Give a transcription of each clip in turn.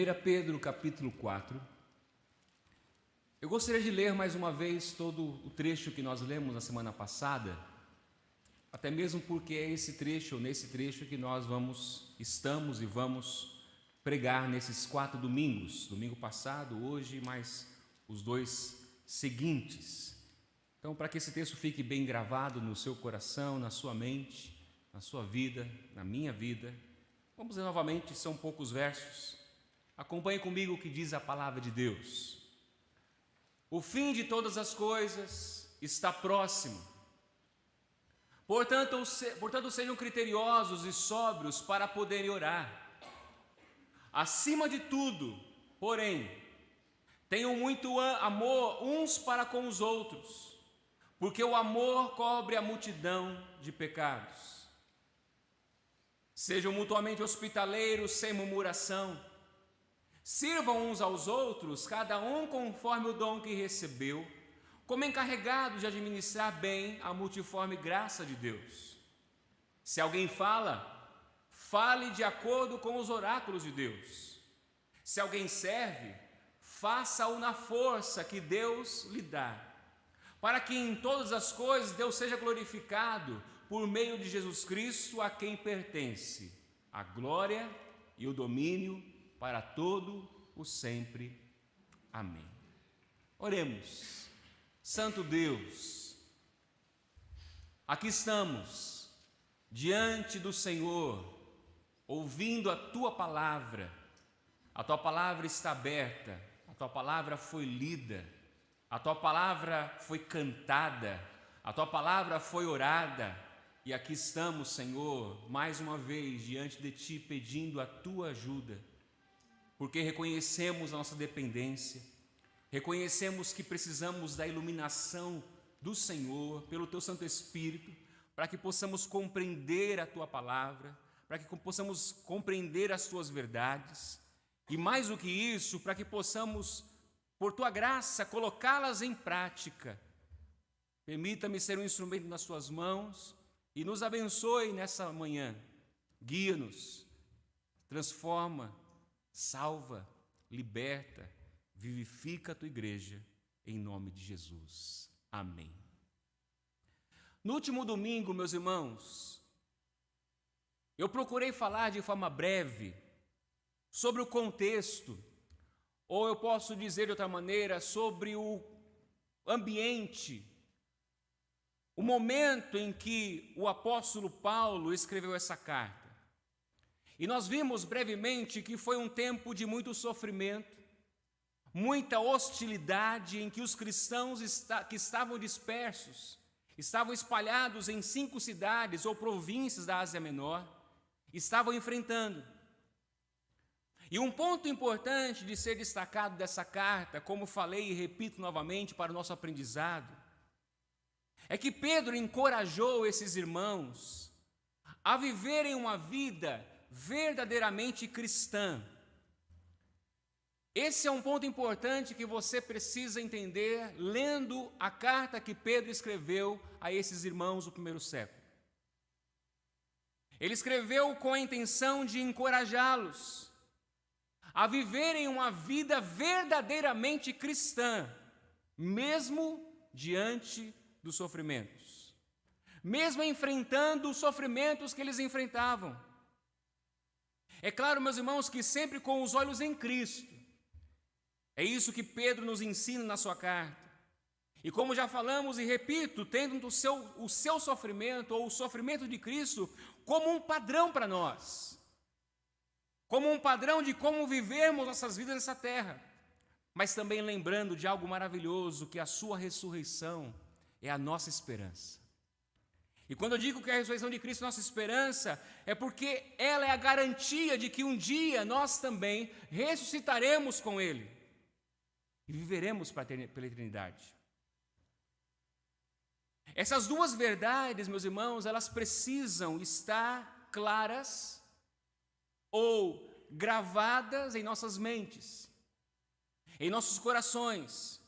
1 Pedro capítulo 4. Eu gostaria de ler mais uma vez todo o trecho que nós lemos na semana passada, até mesmo porque é nesse trecho que nós estamos e vamos pregar nesses 4 domingos, domingo passado, hoje, mais os 2 seguintes. Então, para que esse texto fique bem gravado no seu coração, na sua mente, na sua vida, na minha vida, vamos ler novamente, são poucos versos. Acompanhe comigo o que diz a palavra de Deus. O fim de todas as coisas está próximo. Portanto, sejam criteriosos e sóbrios para poderem orar. Acima de tudo, porém, tenham muito amor uns para com os outros, porque o amor cobre a multidão de pecados. Sejam mutuamente hospitaleiros, sem murmuração. Sirvam uns aos outros, cada um conforme o dom que recebeu, como encarregados de administrar bem a multiforme graça de Deus. Se alguém fale de acordo com os oráculos de Deus. Se alguém serve, faça-o na força que Deus lhe dá, para que em todas as coisas Deus seja glorificado por meio de Jesus Cristo, a quem pertence a glória e o domínio para todo o sempre. Amém. Oremos. Santo Deus, aqui estamos diante do Senhor, ouvindo a Tua palavra. A Tua palavra está aberta, a Tua palavra foi lida, a Tua palavra foi cantada, a Tua palavra foi orada, e aqui estamos, Senhor, mais uma vez diante de Ti, pedindo a Tua ajuda, porque reconhecemos a nossa dependência, reconhecemos que precisamos da iluminação do Senhor, pelo Teu Santo Espírito, para que possamos compreender a Tua palavra, para que possamos compreender as Tuas verdades, e mais do que isso, para que possamos, por Tua graça, colocá-las em prática. Permita-me ser um instrumento nas Tuas mãos e nos abençoe nessa manhã. Guia-nos, transforma, salva, liberta, vivifica a Tua igreja, em nome de Jesus. Amém. No último domingo, meus irmãos, eu procurei falar de forma breve sobre o contexto, ou eu posso dizer de outra maneira, sobre o ambiente, o momento em que o apóstolo Paulo escreveu essa carta. E nós vimos brevemente que foi um tempo de muito sofrimento, muita hostilidade, em que os cristãos que estavam dispersos, estavam espalhados em 5 cidades ou províncias da Ásia Menor, estavam enfrentando. E um ponto importante de ser destacado dessa carta, como falei e repito novamente para o nosso aprendizado, é que Pedro encorajou esses irmãos a viverem uma vida verdadeiramente cristã. Esse é um ponto importante que você precisa entender lendo a carta que Pedro escreveu a esses irmãos do primeiro século. Ele escreveu com a intenção de encorajá-los a viverem uma vida verdadeiramente cristã, mesmo diante dos sofrimentos, mesmo enfrentando os sofrimentos que eles enfrentavam. É claro, meus irmãos, que sempre com os olhos em Cristo. É isso que Pedro nos ensina na sua carta. E como já falamos e repito, tendo o seu sofrimento ou o sofrimento de Cristo como um padrão para nós, como um padrão de como vivermos nossas vidas nessa terra, mas também lembrando de algo maravilhoso, que a sua ressurreição é a nossa esperança. E quando eu digo que a ressurreição de Cristo é a nossa esperança, é porque ela é a garantia de que um dia nós também ressuscitaremos com Ele e viveremos pela eternidade. Essas 2 verdades, meus irmãos, elas precisam estar claras ou gravadas em nossas mentes, em nossos corações.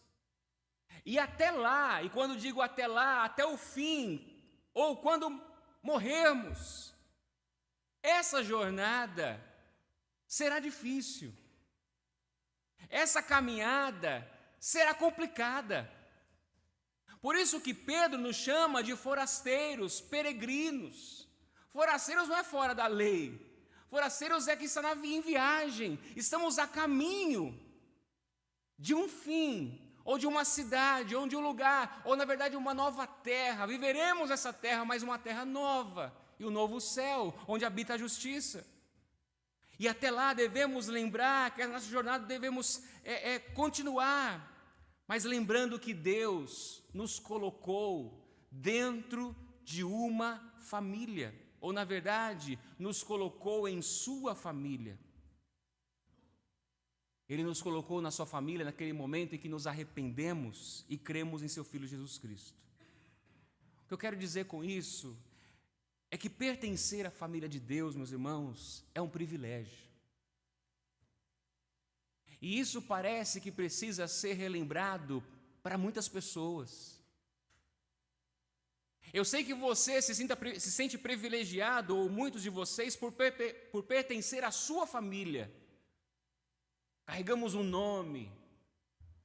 E até lá, e quando digo até lá, até o fim, ou quando morrermos, essa jornada será difícil. essa caminhada será complicada. Por isso que Pedro nos chama de forasteiros, peregrinos. Forasteiros não é fora da lei. Forasteiros é que está em viagem. Estamos a caminho de um fim, ou de uma cidade, ou de um lugar, ou na verdade uma nova terra. Viveremos essa terra, mas uma terra nova, e um novo céu, onde habita a justiça. E até lá devemos lembrar que a nossa jornada devemos continuar, mas lembrando que Deus nos colocou dentro de uma família, ou na verdade, nos colocou em sua família. Ele nos colocou na sua família naquele momento em que nos arrependemos e cremos em seu Filho Jesus Cristo. O que eu quero dizer com isso é que pertencer à família de Deus, meus irmãos, é um privilégio. E isso parece que precisa ser relembrado para muitas pessoas. Eu sei que você se sente privilegiado, ou muitos de vocês, por pertencer à sua família. Carregamos um nome,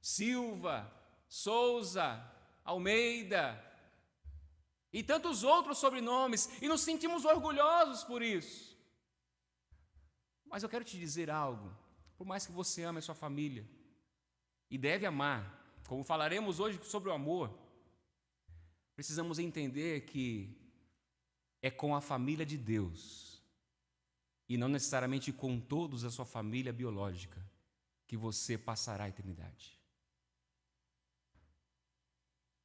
Silva, Souza, Almeida, e tantos outros sobrenomes, e nos sentimos orgulhosos por isso. Mas eu quero te dizer algo, por mais que você ame a sua família, e deve amar, como falaremos hoje sobre o amor, precisamos entender que é com a família de Deus, e não necessariamente com todos a sua família biológica, que você passará a eternidade.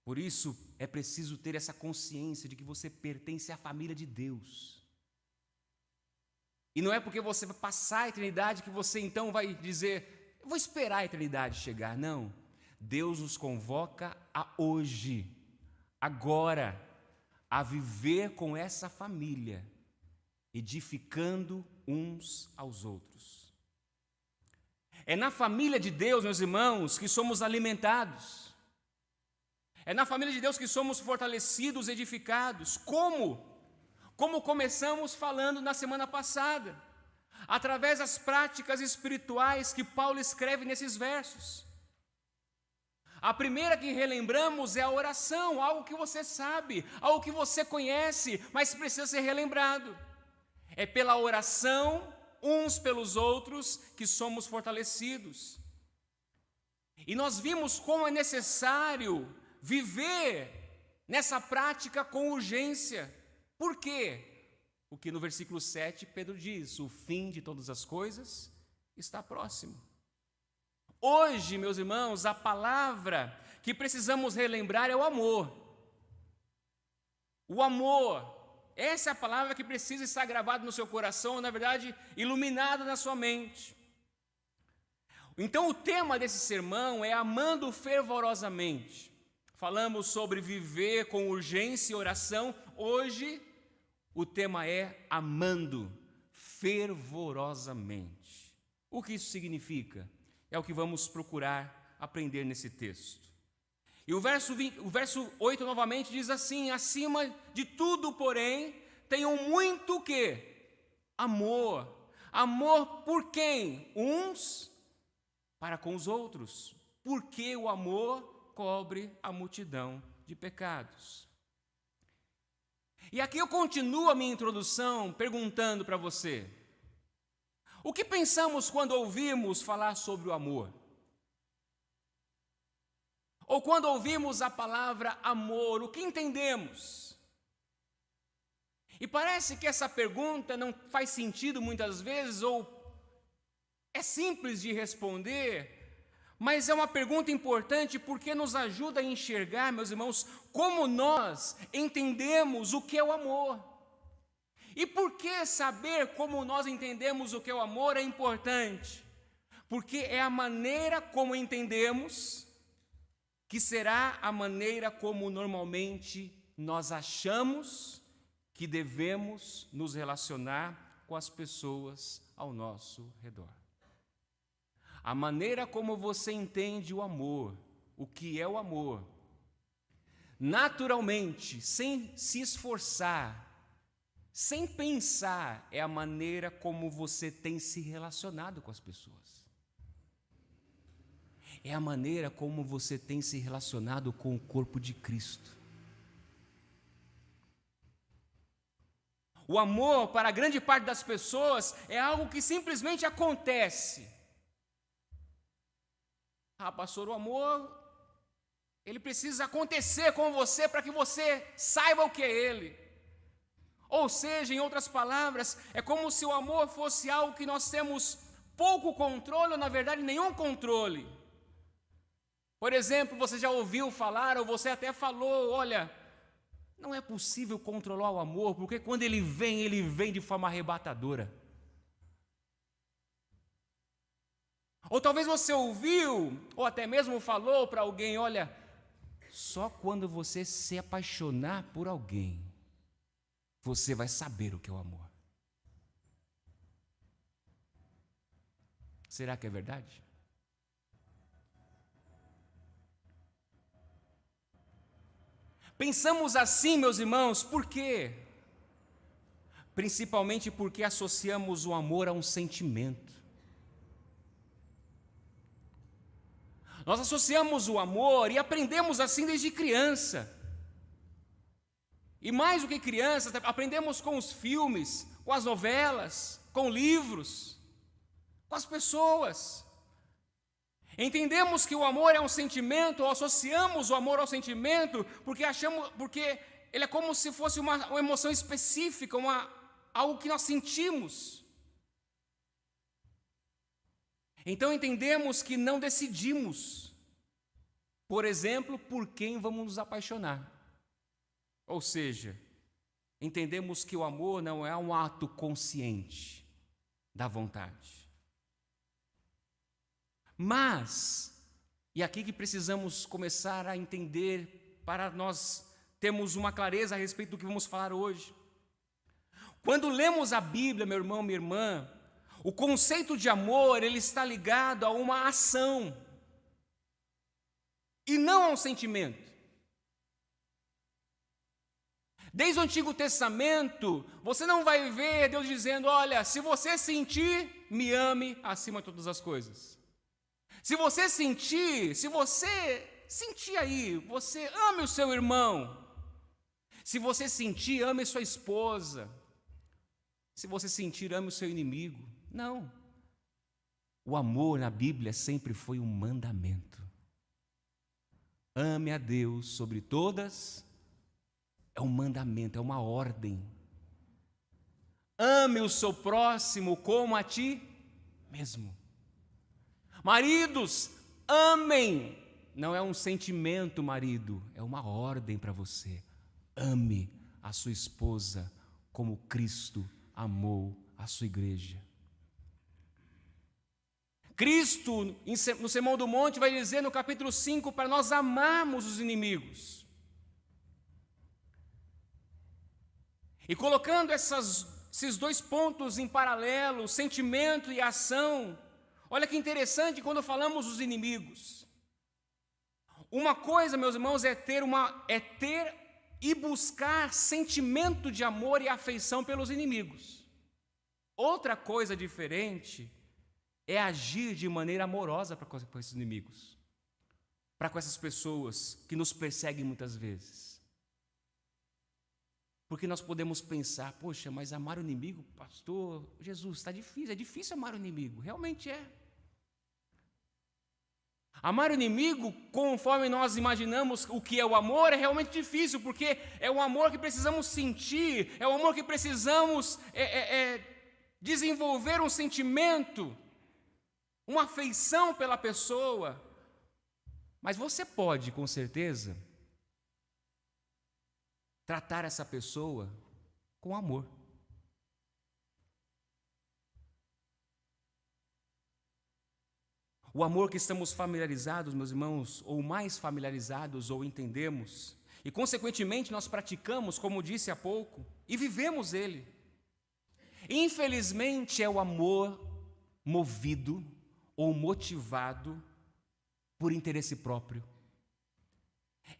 Por isso, é preciso ter essa consciência de que você pertence à família de Deus. E não é porque você vai passar a eternidade que você então vai dizer, eu vou esperar a eternidade chegar. Não. Deus nos convoca a hoje, agora, a viver com essa família, edificando uns aos outros. É na família de Deus, meus irmãos, que somos alimentados. É na família de Deus que somos fortalecidos, edificados. Como? Como começamos falando na semana passada, através das práticas espirituais que Paulo escreve nesses versos. A primeira que relembramos é a oração, algo que você sabe, algo que você conhece, mas precisa ser relembrado. É pela oração, uns pelos outros, que somos fortalecidos. E nós vimos como é necessário viver nessa prática com urgência. Por quê? Porque no versículo 7 Pedro diz, o fim de todas as coisas está próximo. Hoje, meus irmãos, a palavra que precisamos relembrar é o amor. O amor. Essa é a palavra que precisa estar gravada no seu coração, na verdade, iluminada na sua mente. Então, o tema desse sermão é amando fervorosamente. Falamos sobre viver com urgência e oração. Hoje, o tema é amando fervorosamente. O que isso significa? É o que vamos procurar aprender nesse texto. E o verso 8 novamente diz assim, acima de tudo, porém, tenham muito o quê? Amor. Amor por quem? Uns para com os outros. Porque o amor cobre a multidão de pecados. E aqui eu continuo a minha introdução perguntando para você, o que pensamos quando ouvimos falar sobre o amor? Ou quando ouvimos a palavra amor, o que entendemos? E parece que essa pergunta não faz sentido muitas vezes, ou é simples de responder, mas é uma pergunta importante porque nos ajuda a enxergar, meus irmãos, como nós entendemos o que é o amor. E por que saber como nós entendemos o que é o amor é importante? Porque é a maneira como entendemos que será a maneira como normalmente nós achamos que devemos nos relacionar com as pessoas ao nosso redor. A maneira como você entende o amor, o que é o amor, naturalmente, sem se esforçar, sem pensar, é a maneira como você tem se relacionado com as pessoas. é a maneira como você tem se relacionado com o corpo de Cristo. O amor, para a grande parte das pessoas, é algo que simplesmente acontece. Pastor, o amor, ele precisa acontecer com você para que você saiba o que é ele. Ou seja, em outras palavras, é como se o amor fosse algo que nós temos pouco controle, ou na verdade nenhum controle. Por exemplo, você já ouviu falar, ou você até falou, olha, não é possível controlar o amor, porque quando ele vem de forma arrebatadora. Ou talvez você ouviu, ou até mesmo falou para alguém, olha, só quando você se apaixonar por alguém, você vai saber o que é o amor. Será que é verdade? Pensamos assim, meus irmãos, por quê? Principalmente porque associamos o amor a um sentimento. Nós associamos o amor e aprendemos assim desde criança. E mais do que crianças, aprendemos com os filmes, com as novelas, com livros, com as pessoas. Entendemos que o amor é um sentimento, ou associamos o amor ao sentimento, porque ele é como se fosse uma emoção específica, algo que nós sentimos. Então entendemos que não decidimos, por exemplo, por quem vamos nos apaixonar. Ou seja, entendemos que o amor não é um ato consciente da vontade. Mas, e aqui que precisamos começar a entender para nós termos uma clareza a respeito do que vamos falar hoje. Quando lemos a Bíblia, meu irmão, minha irmã, o conceito de amor, ele está ligado a uma ação e não a um sentimento. Desde o Antigo Testamento, você não vai ver Deus dizendo, olha, se você sentir, me ame acima de todas as coisas. Se você sentir aí, você ame o seu irmão. Se você sentir, ame sua esposa. Se você sentir, ame o seu inimigo. Não. O amor na Bíblia sempre foi um mandamento. Ame a Deus sobre todas. É um mandamento, é uma ordem. Ame o seu próximo como a ti mesmo. Maridos, amem. Não é um sentimento, marido, é uma ordem para você. Ame a sua esposa como Cristo amou a sua igreja. Cristo, no Sermão do Monte, vai dizer no capítulo 5 para nós amarmos os inimigos. E colocando esses dois pontos em paralelo, sentimento e ação, olha que interessante quando falamos dos inimigos. Uma coisa, meus irmãos, é ter e buscar sentimento de amor e afeição pelos inimigos. Outra coisa diferente é agir de maneira amorosa para com esses inimigos, para com essas pessoas que nos perseguem muitas vezes. Porque nós podemos pensar, poxa, mas amar o inimigo, pastor, Jesus, está difícil, é difícil amar o inimigo, realmente é. Amar o inimigo, conforme nós imaginamos o que é o amor, é realmente difícil, porque é o amor que precisamos sentir, é o amor que precisamos desenvolver um sentimento, uma afeição pela pessoa. Mas você pode, com certeza, tratar essa pessoa com amor. O amor que estamos familiarizados, meus irmãos, ou mais familiarizados, ou entendemos, e consequentemente nós praticamos, como disse há pouco, e vivemos ele. Infelizmente é o amor movido ou motivado por interesse próprio.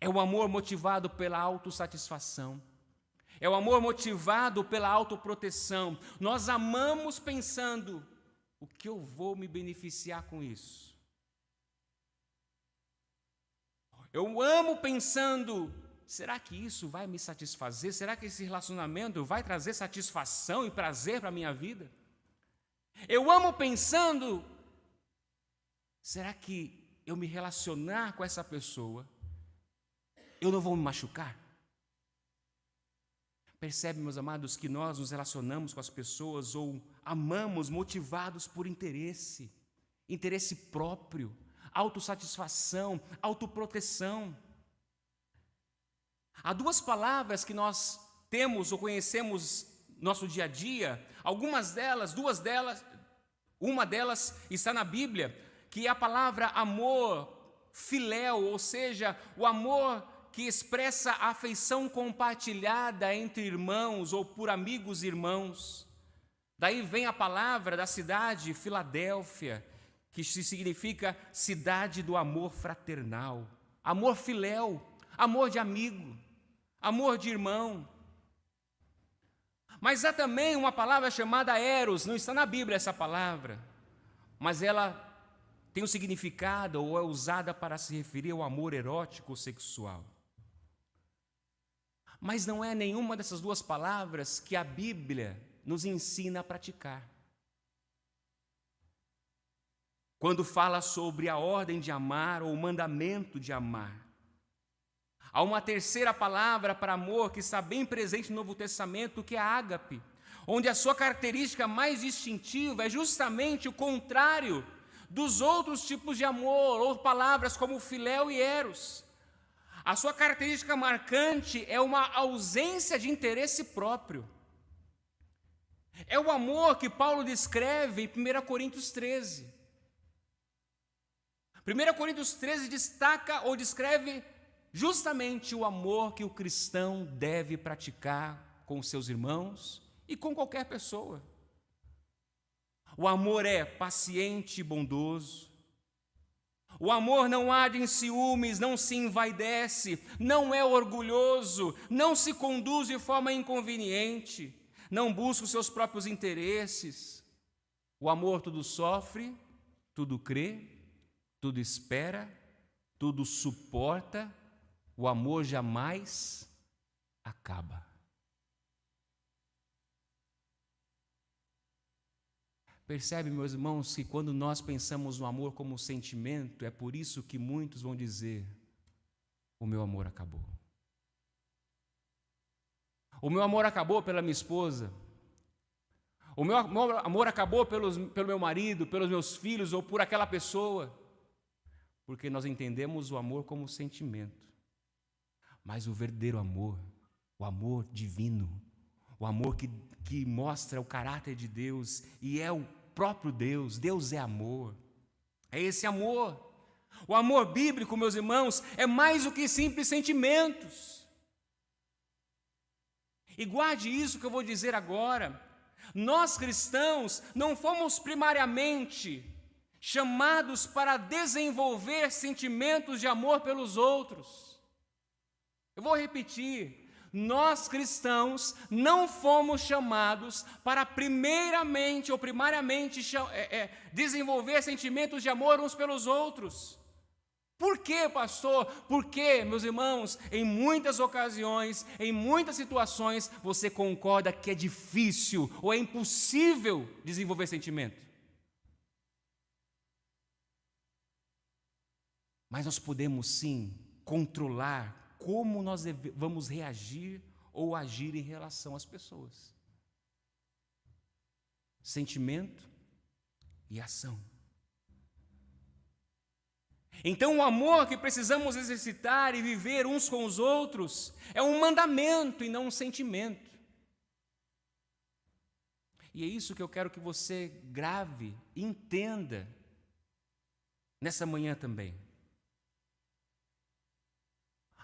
É o amor motivado pela autossatisfação. É o amor motivado pela autoproteção. Nós amamos pensando, o que eu vou me beneficiar com isso? Eu amo pensando, será que isso vai me satisfazer? Será que esse relacionamento vai trazer satisfação e prazer para a minha vida? Eu amo pensando, será que eu me relacionar com essa pessoa, eu não vou me machucar? Percebe, meus amados, que nós nos relacionamos com as pessoas ou amamos motivados por interesse próprio, autossatisfação, autoproteção. Há duas palavras que nós temos ou conhecemos no nosso dia a dia, uma delas está na Bíblia, que é a palavra amor, filéu, ou seja, o amor que expressa a afeição compartilhada entre irmãos ou por amigos e irmãos. Daí vem a palavra da cidade Filadélfia, que significa cidade do amor fraternal, amor filéu, amor de amigo, amor de irmão. Mas há também uma palavra chamada eros, não está na Bíblia essa palavra, mas ela tem um significado ou é usada para se referir ao amor erótico ou sexual. Mas não é nenhuma dessas duas palavras que a Bíblia nos ensina a praticar. Quando fala sobre a ordem de amar ou o mandamento de amar. Há uma terceira palavra para amor que está bem presente no Novo Testamento, que é a ágape, onde a sua característica mais distintiva é justamente o contrário dos outros tipos de amor, ou palavras como filéu e eros. A sua característica marcante é uma ausência de interesse próprio. É o amor que Paulo descreve em 1 Coríntios 13. 1 Coríntios 13 destaca ou descreve justamente o amor que o cristão deve praticar com seus irmãos e com qualquer pessoa. O amor é paciente e bondoso. O amor não age em ciúmes, não se envaidece, não é orgulhoso, não se conduz de forma inconveniente, não busca os seus próprios interesses. O amor tudo sofre, tudo crê, tudo espera, tudo suporta. O amor jamais acaba. Percebe, meus irmãos, que quando nós pensamos no amor como sentimento, é por isso que muitos vão dizer: o meu amor acabou. O meu amor acabou pela minha esposa. O meu amor acabou pelo meu marido, pelos meus filhos ou por aquela pessoa. Porque nós entendemos o amor como sentimento. Mas o verdadeiro amor, o amor divino, o amor que mostra o caráter de Deus e é o próprio Deus. Deus é amor. É esse amor. O amor bíblico, meus irmãos, é mais do que simples sentimentos. E guarde isso que eu vou dizer agora. Nós cristãos não fomos primariamente chamados para desenvolver sentimentos de amor pelos outros. Eu vou repetir. Nós cristãos não fomos chamados para primariamente desenvolver sentimentos de amor uns pelos outros. Por quê, pastor? Porque, meus irmãos, em muitas ocasiões, em muitas situações, você concorda que é difícil ou é impossível desenvolver sentimento. Mas nós podemos sim controlar como nós vamos reagir ou agir em relação às pessoas. Sentimento e ação. Então, o amor que precisamos exercitar e viver uns com os outros é um mandamento e não um sentimento. E é isso que eu quero que você grave e entenda nessa manhã também.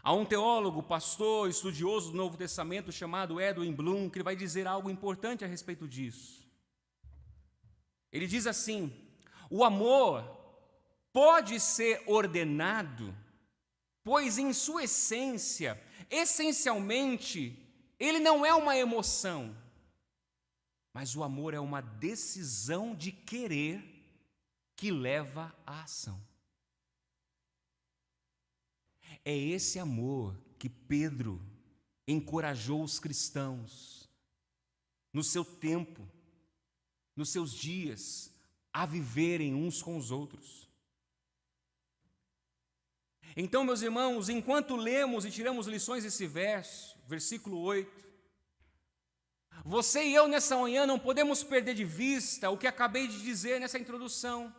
Há um teólogo, pastor, estudioso do Novo Testamento chamado Edwin Bloom, que ele vai dizer algo importante a respeito disso. Ele diz assim: o amor pode ser ordenado, pois em sua essência, essencialmente, ele não é uma emoção, mas o amor é uma decisão de querer que leva à ação. É esse amor que Pedro encorajou os cristãos no seu tempo, nos seus dias, a viverem uns com os outros. Então, meus irmãos, enquanto lemos e tiramos lições desse verso, versículo 8, você e eu nessa manhã não podemos perder de vista o que acabei de dizer nessa introdução,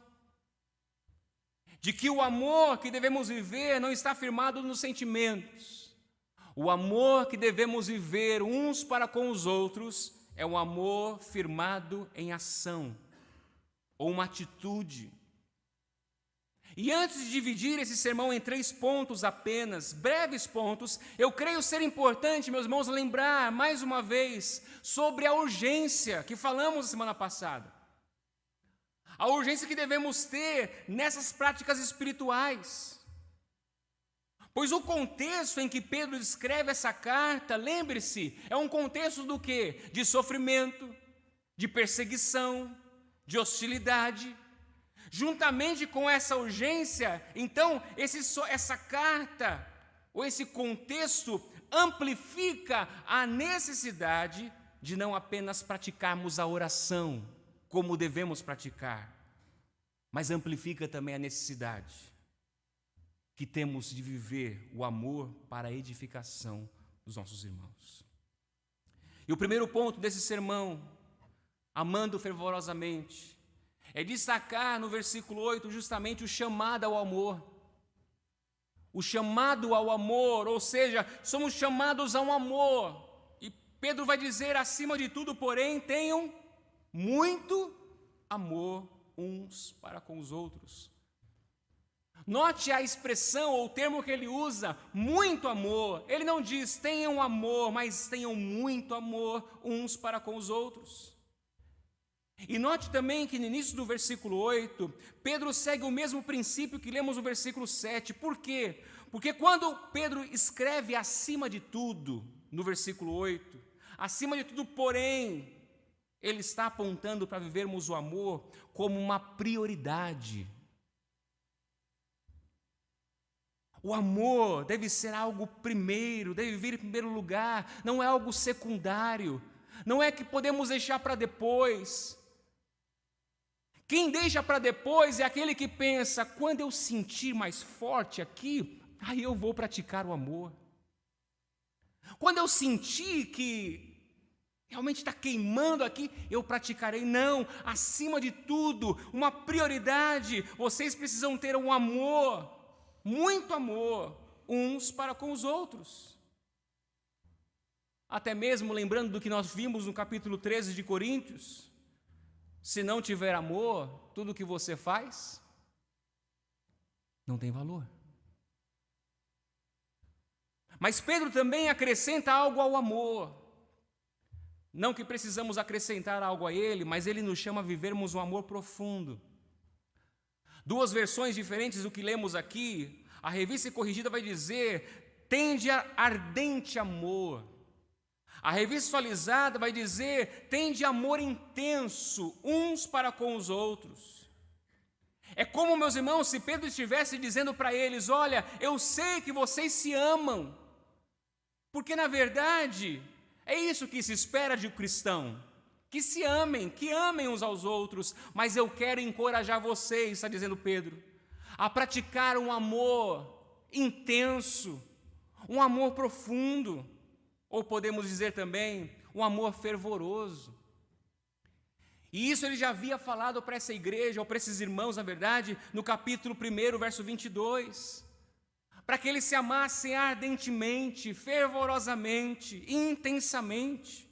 de que o amor que devemos viver não está firmado nos sentimentos. O amor que devemos viver uns para com os outros é um amor firmado em ação, ou uma atitude. E antes de dividir esse sermão em 3 pontos apenas, breves pontos, eu creio ser importante, meus irmãos, lembrar mais uma vez sobre a urgência que falamos na semana passada. A urgência que devemos ter nessas práticas espirituais. Pois o contexto em que Pedro escreve essa carta, lembre-se, é um contexto do quê? De sofrimento, de perseguição, de hostilidade. Juntamente com essa urgência, então, essa carta, ou esse contexto, amplifica a necessidade de não apenas praticarmos a oração, como devemos praticar, mas amplifica também a necessidade que temos de viver o amor para a edificação dos nossos irmãos. E o primeiro ponto desse sermão, amando fervorosamente, é destacar no versículo 8 justamente o chamado ao amor. O chamado ao amor, ou seja, somos chamados a um amor. E Pedro vai dizer, acima de tudo, porém, tenham muito amor uns para com os outros. Note a expressão ou o termo que ele usa, muito amor. Ele não diz tenham amor, mas tenham muito amor uns para com os outros. E note também que no início do versículo 8, Pedro segue o mesmo princípio que lemos no versículo 7. Por quê? Porque quando Pedro escreve acima de tudo, no versículo 8, acima de tudo, porém, ele está apontando para vivermos o amor como uma prioridade. O amor deve ser algo primeiro, deve vir em primeiro lugar, não é algo secundário, não é que podemos deixar para depois. Quem deixa para depois é aquele que pensa, quando eu sentir mais forte aqui, aí eu vou praticar o amor. Quando eu sentir que realmente está queimando aqui, eu praticarei. Não, acima de tudo, uma prioridade, vocês precisam ter um amor, muito amor, uns para com os outros. Até mesmo lembrando do que nós vimos no capítulo 13 de Coríntios, se não tiver amor, tudo que você faz não tem valor. Mas Pedro também acrescenta algo ao amor. Não que precisamos acrescentar algo a ele, mas ele nos chama a vivermos um amor profundo. 2 versões diferentes do que lemos aqui. A Revista Corrigida vai dizer, tende a ardente amor. A Revista Atualizada vai dizer, tende amor intenso, uns para com os outros. É como, meus irmãos, se Pedro estivesse dizendo para eles, olha, eu sei que vocês se amam, porque na verdade, é isso que se espera de um cristão, que se amem, que amem uns aos outros, mas eu quero encorajar vocês, está dizendo Pedro, a praticar um amor intenso, um amor profundo, ou podemos dizer também, um amor fervoroso. E isso ele já havia falado para essa igreja, ou para esses irmãos, na verdade, no capítulo 1, verso 22. Para que eles se amassem ardentemente, fervorosamente, intensamente.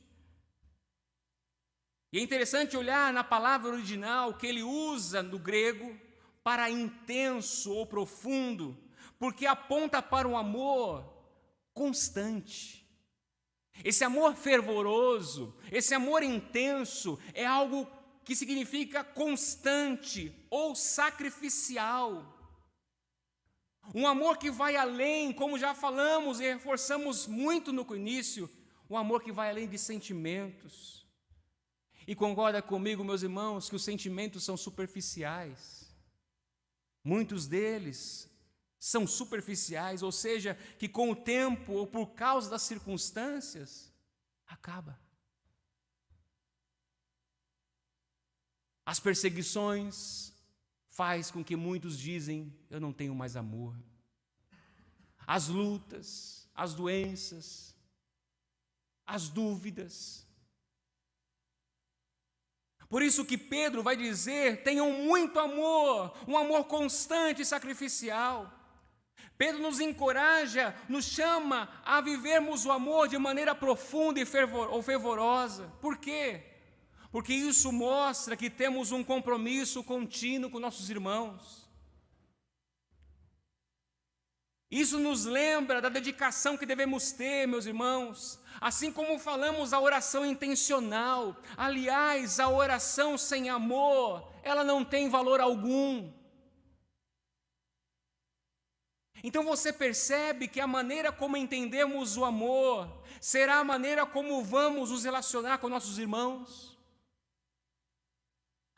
E é interessante olhar na palavra original que ele usa no grego para intenso ou profundo, porque aponta para um amor constante. Esse amor fervoroso, esse amor intenso é algo que significa constante ou sacrificial. Um amor que vai além, como já falamos e reforçamos muito no início, um amor que vai além de sentimentos. E concorda comigo, meus irmãos, que os sentimentos são superficiais. Muitos deles são superficiais, ou seja, que com o tempo ou por causa das circunstâncias, acaba. As perseguições faz com que muitos dizem, eu não tenho mais amor. As lutas, as doenças, as dúvidas. Por isso que Pedro vai dizer, tenham muito amor, um amor constante e sacrificial. Pedro nos encoraja, nos chama a vivermos o amor de maneira profunda e fervorosa. Por quê? Porque isso mostra que temos um compromisso contínuo com nossos irmãos. Isso nos lembra da dedicação que devemos ter, meus irmãos. Assim como falamos a oração intencional. Aliás, a oração sem amor, ela não tem valor algum. Então você percebe que a maneira como entendemos o amor será a maneira como vamos nos relacionar com nossos irmãos.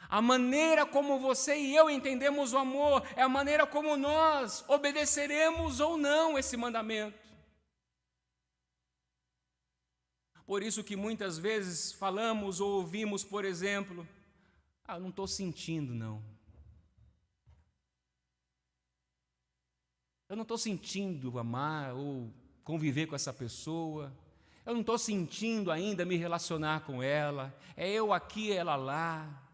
A maneira como você e eu entendemos o amor é a maneira como nós obedeceremos ou não esse mandamento. Por isso que muitas vezes falamos ou ouvimos, por exemplo, eu não estou sentindo não. Eu não estou sentindo amar ou conviver com essa pessoa. Eu não estou sentindo ainda me relacionar com ela. É eu aqui, ela lá.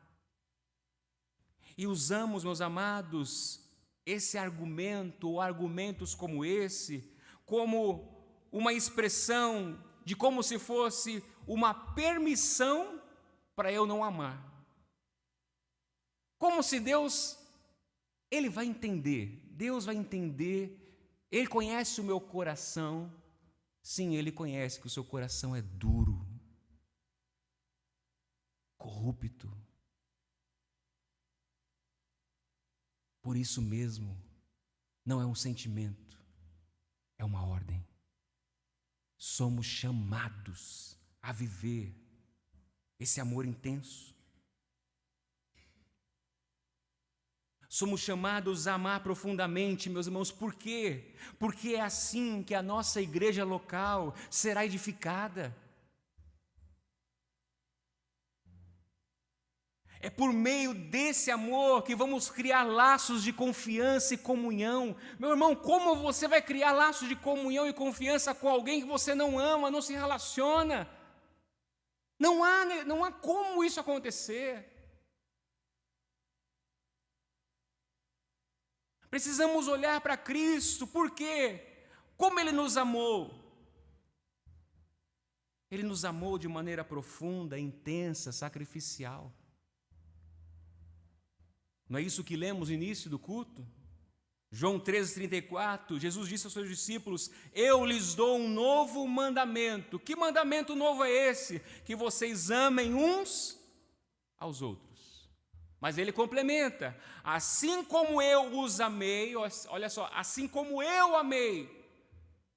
E usamos, meus amados, esse argumento ou argumentos como esse, como uma expressão de como se fosse uma permissão para eu não amar. Como se Deus, Ele vai entender, Deus vai entender, Ele conhece o meu coração. Sim, Ele conhece que o seu coração é duro, corrupto. Por isso mesmo, não é um sentimento, é uma ordem. Somos chamados a viver esse amor intenso. Somos chamados a amar profundamente, meus irmãos. Por quê? Porque é assim que a nossa igreja local será edificada. É por meio desse amor que vamos criar laços de confiança e comunhão. Meu irmão, como você vai criar laços de comunhão e confiança com alguém que você não ama, não se relaciona? Não há como isso acontecer. Precisamos olhar para Cristo, por quê? Como Ele nos amou. Ele nos amou de maneira profunda, intensa, sacrificial. Não é isso que lemos no início do culto? João 13:34, Jesus disse aos seus discípulos, eu lhes dou um novo mandamento. Que mandamento novo é esse? Que vocês amem uns aos outros. Mas ele complementa, assim como eu os amei, olha só, assim como eu amei,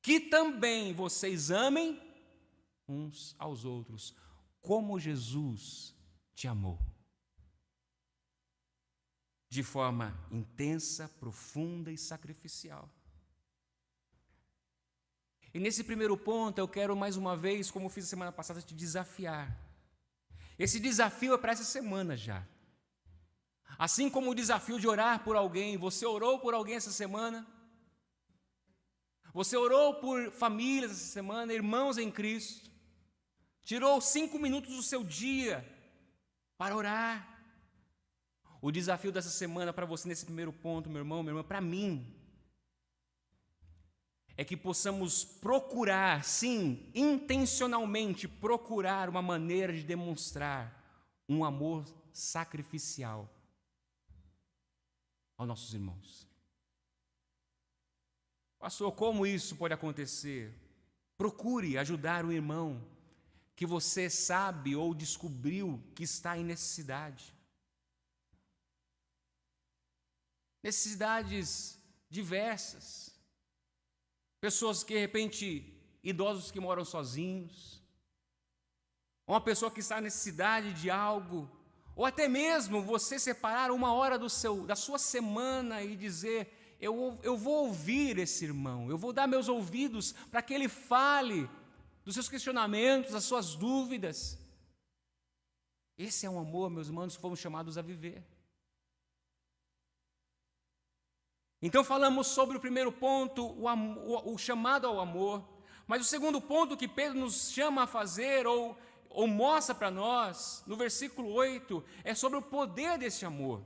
que também vocês amem uns aos outros, como Jesus te amou. De forma intensa, profunda e sacrificial. E nesse primeiro ponto, eu quero mais uma vez, como fiz a semana passada, te desafiar. Esse desafio é para essa semana já. Assim como o desafio de orar por alguém, você orou por alguém essa semana? Você orou por famílias essa semana, irmãos em Cristo? Tirou 5 minutos do seu dia para orar? O desafio dessa semana para você nesse primeiro ponto, meu irmão, minha irmã, para mim, é que possamos procurar, sim, intencionalmente procurar uma maneira de demonstrar um amor sacrificial aos nossos irmãos. Pastor, como isso pode acontecer? Procure ajudar um irmão que você sabe ou descobriu que está em necessidade. Necessidades diversas. Pessoas que, de repente, idosos que moram sozinhos. Uma pessoa que está em necessidade de algo. Ou até mesmo você separar uma hora da sua semana e dizer, eu vou ouvir esse irmão, eu vou dar meus ouvidos para que ele fale dos seus questionamentos, das suas dúvidas. Esse é um amor, meus irmãos, que fomos chamados a viver. Então falamos sobre o primeiro ponto, o chamado ao amor, mas o segundo ponto que Pedro nos chama a fazer, ou mostra para nós, no versículo 8, é sobre o poder desse amor.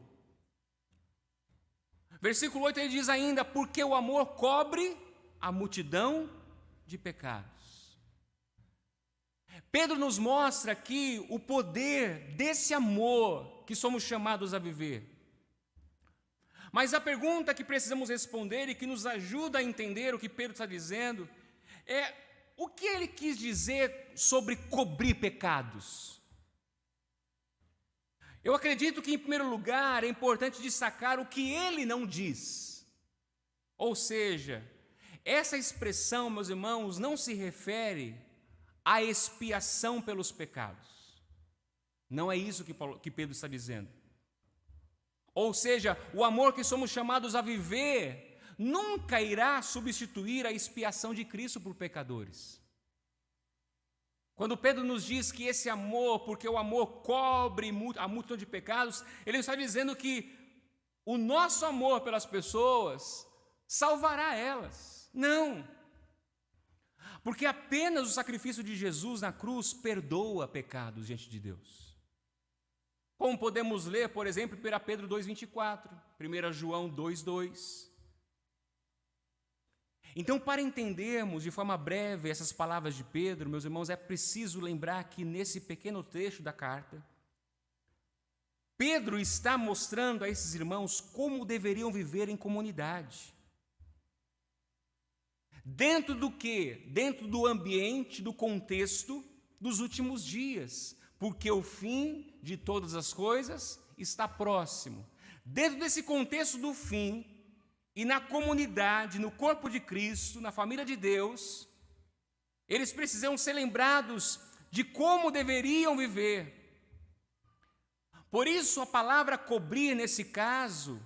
Versículo 8 ele diz ainda, porque o amor cobre a multidão de pecados. Pedro nos mostra aqui o poder desse amor que somos chamados a viver. Mas a pergunta que precisamos responder e que nos ajuda a entender o que Pedro está dizendo é o que ele quis dizer sobre cobrir pecados. Eu acredito que, em primeiro lugar, é importante destacar o que ele não diz. Ou seja, essa expressão, meus irmãos, não se refere à expiação pelos pecados. Não é isso que Pedro está dizendo. Ou seja, o amor que somos chamados a viver nunca irá substituir a expiação de Cristo por pecadores. Quando Pedro nos diz que esse amor, porque o amor cobre a multidão de pecados, ele está dizendo que o nosso amor pelas pessoas salvará elas. Não. Porque apenas o sacrifício de Jesus na cruz perdoa pecados diante de Deus. Como podemos ler, por exemplo, 1 Pedro 2,24, 1 João 2,2. Então, para entendermos de forma breve essas palavras de Pedro, meus irmãos, é preciso lembrar que nesse pequeno trecho da carta, Pedro está mostrando a esses irmãos como deveriam viver em comunidade. Dentro do quê? Dentro do ambiente, do contexto dos últimos dias, porque o fim de todas as coisas está próximo. Dentro desse contexto do fim, e na comunidade, no corpo de Cristo, na família de Deus, eles precisam ser lembrados de como deveriam viver. Por isso, a palavra cobrir, nesse caso,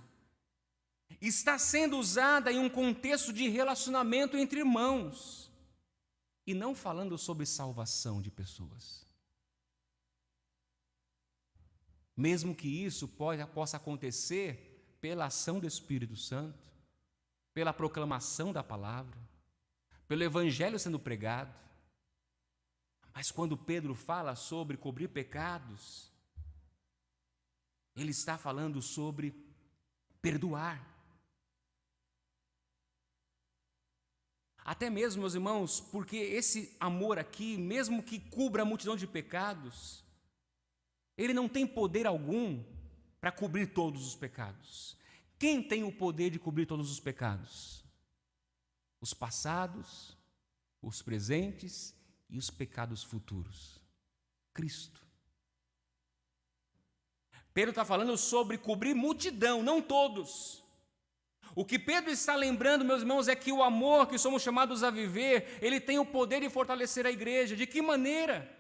está sendo usada em um contexto de relacionamento entre irmãos, e não falando sobre salvação de pessoas. Mesmo que isso possa acontecer pela ação do Espírito Santo, pela proclamação da palavra, pelo evangelho sendo pregado. Mas quando Pedro fala sobre cobrir pecados, ele está falando sobre perdoar. Até mesmo, meus irmãos, porque esse amor aqui, mesmo que cubra a multidão de pecados, ele não tem poder algum para cobrir todos os pecados. Quem tem o poder de cobrir todos os pecados? Os passados, os presentes e os pecados futuros. Cristo. Pedro está falando sobre cobrir multidão, não todos. O que Pedro está lembrando, meus irmãos, é que o amor que somos chamados a viver, ele tem o poder de fortalecer a igreja. De que maneira?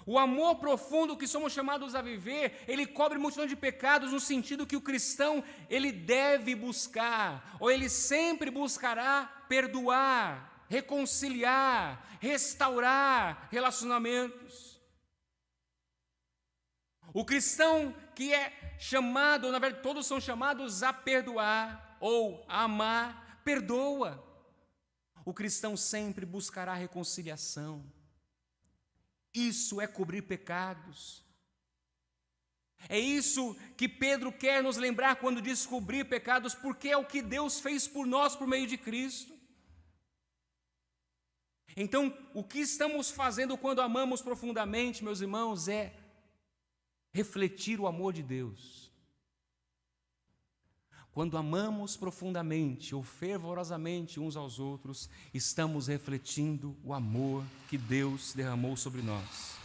O amor profundo que somos chamados a viver, ele cobre multidão de pecados no sentido que o cristão, ele deve buscar, ou ele sempre buscará perdoar, reconciliar, restaurar relacionamentos. O cristão que é chamado, na verdade todos são chamados a perdoar ou a amar, perdoa. O cristão sempre buscará reconciliação. Isso é cobrir pecados. É isso que Pedro quer nos lembrar quando diz cobrir pecados, porque é o que Deus fez por nós por meio de Cristo. Então, o que estamos fazendo quando amamos profundamente, meus irmãos, é refletir o amor de Deus. Quando amamos profundamente ou fervorosamente uns aos outros, estamos refletindo o amor que Deus derramou sobre nós.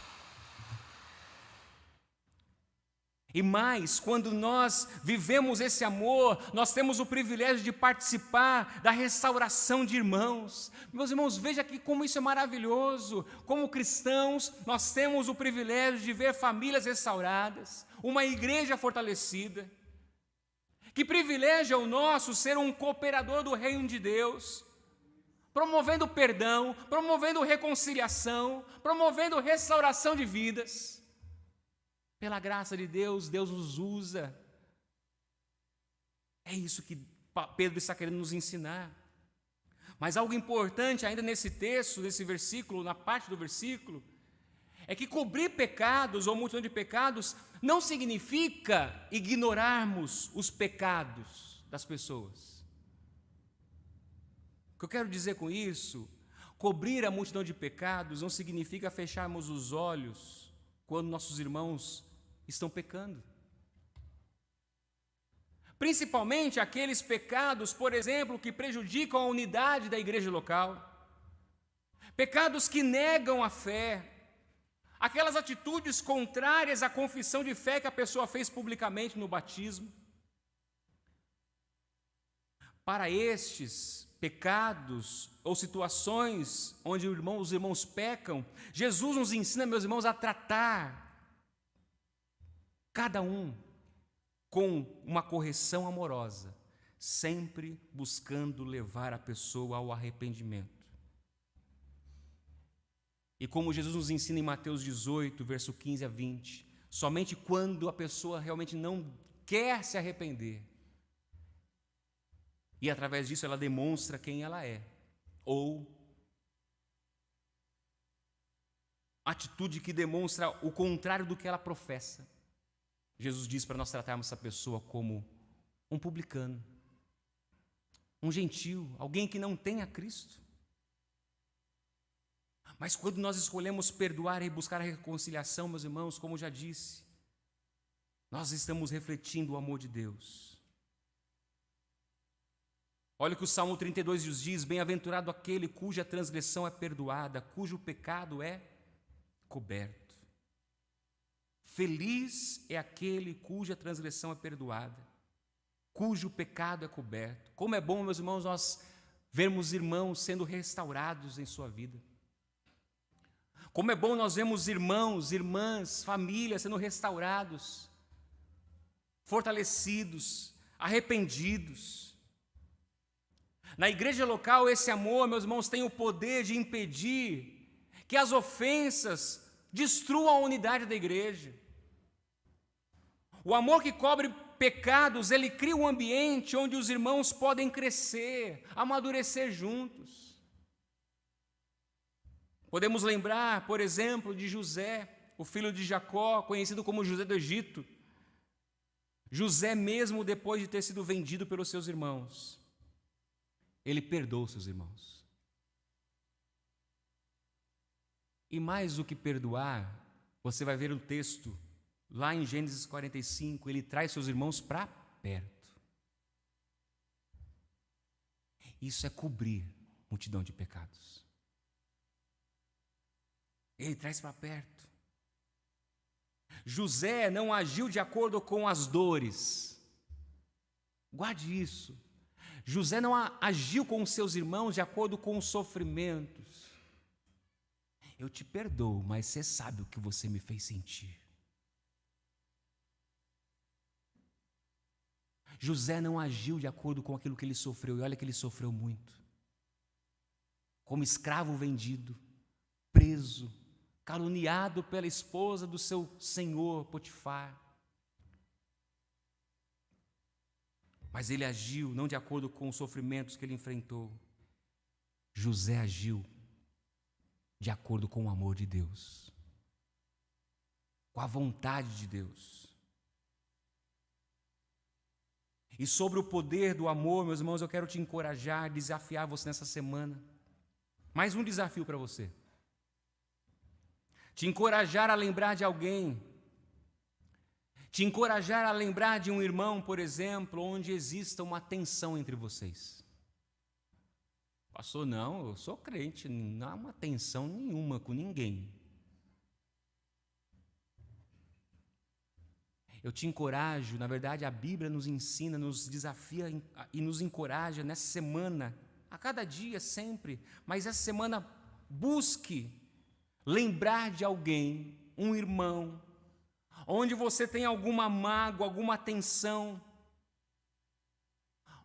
E mais, quando nós vivemos esse amor, nós temos o privilégio de participar da restauração de irmãos. Meus irmãos, veja aqui como isso é maravilhoso. Como cristãos, nós temos o privilégio de ver famílias restauradas, uma igreja fortalecida. Que privilégio é o nosso ser um cooperador do reino de Deus, promovendo perdão, promovendo reconciliação, promovendo restauração de vidas. Pela graça de Deus, Deus nos usa. É isso que Pedro está querendo nos ensinar. Mas algo importante ainda nesse texto, nesse versículo, na parte do versículo, é que cobrir pecados ou multidão de pecados não significa ignorarmos os pecados das pessoas. O que eu quero dizer com isso, cobrir a multidão de pecados não significa fecharmos os olhos quando nossos irmãos estão pecando. Principalmente aqueles pecados, por exemplo, que prejudicam a unidade da igreja local. Pecados que negam a fé. Aquelas atitudes contrárias à confissão de fé que a pessoa fez publicamente no batismo. Para estes pecados ou situações onde os irmãos pecam, Jesus nos ensina, meus irmãos, a tratar cada um com uma correção amorosa, sempre buscando levar a pessoa ao arrependimento. E como Jesus nos ensina em Mateus 18, verso 15 a 20, somente quando a pessoa realmente não quer se arrepender, e através disso ela demonstra quem ela é, ou atitude que demonstra o contrário do que ela professa, Jesus diz para nós tratarmos essa pessoa como um publicano, um gentio, alguém que não tem a Cristo. Mas quando nós escolhemos perdoar e buscar a reconciliação, meus irmãos, como já disse, nós estamos refletindo o amor de Deus. Olha o que o Salmo 32 nos diz: bem-aventurado aquele cuja transgressão é perdoada, cujo pecado é coberto. Feliz é aquele cuja transgressão é perdoada, cujo pecado é coberto. Como é bom, meus irmãos, nós vermos irmãos sendo restaurados em sua vida. Como é bom nós vermos irmãos, irmãs, famílias sendo restaurados, fortalecidos, arrependidos. Na igreja local, esse amor, meus irmãos, tem o poder de impedir que as ofensas destruam a unidade da igreja. O amor que cobre pecados, ele cria um ambiente onde os irmãos podem crescer, amadurecer juntos. Podemos lembrar, por exemplo, de José, o filho de Jacó, conhecido como José do Egito. José, mesmo depois de ter sido vendido pelos seus irmãos, ele perdoou seus irmãos. E mais do que perdoar, você vai ver o texto, lá em Gênesis 45, ele traz seus irmãos para perto. Isso é cobrir multidão de pecados. Ele traz para perto. José não agiu de acordo com as dores. Guarde isso. José não agiu com os seus irmãos de acordo com os sofrimentos. Eu te perdoo, mas você sabe o que você me fez sentir. José não agiu de acordo com aquilo que ele sofreu, e olha que ele sofreu muito. Como escravo vendido, preso, caluniado pela esposa do seu senhor Potifar. Mas ele agiu não de acordo com os sofrimentos que ele enfrentou. José agiu de acordo com o amor de Deus, com a vontade de Deus. E sobre o poder do amor, meus irmãos, eu quero te encorajar, desafiar você nessa semana. Mais um desafio para você. Te encorajar a lembrar de alguém. Te encorajar a lembrar de um irmão, por exemplo, onde exista uma tensão entre vocês. Pastor, não, eu sou crente, não há uma tensão nenhuma com ninguém. Eu te encorajo, na verdade a Bíblia nos ensina, nos desafia e nos encoraja nessa semana, a cada dia sempre, mas essa semana busque lembrar de alguém, um irmão, onde você tem alguma mágoa, alguma tensão,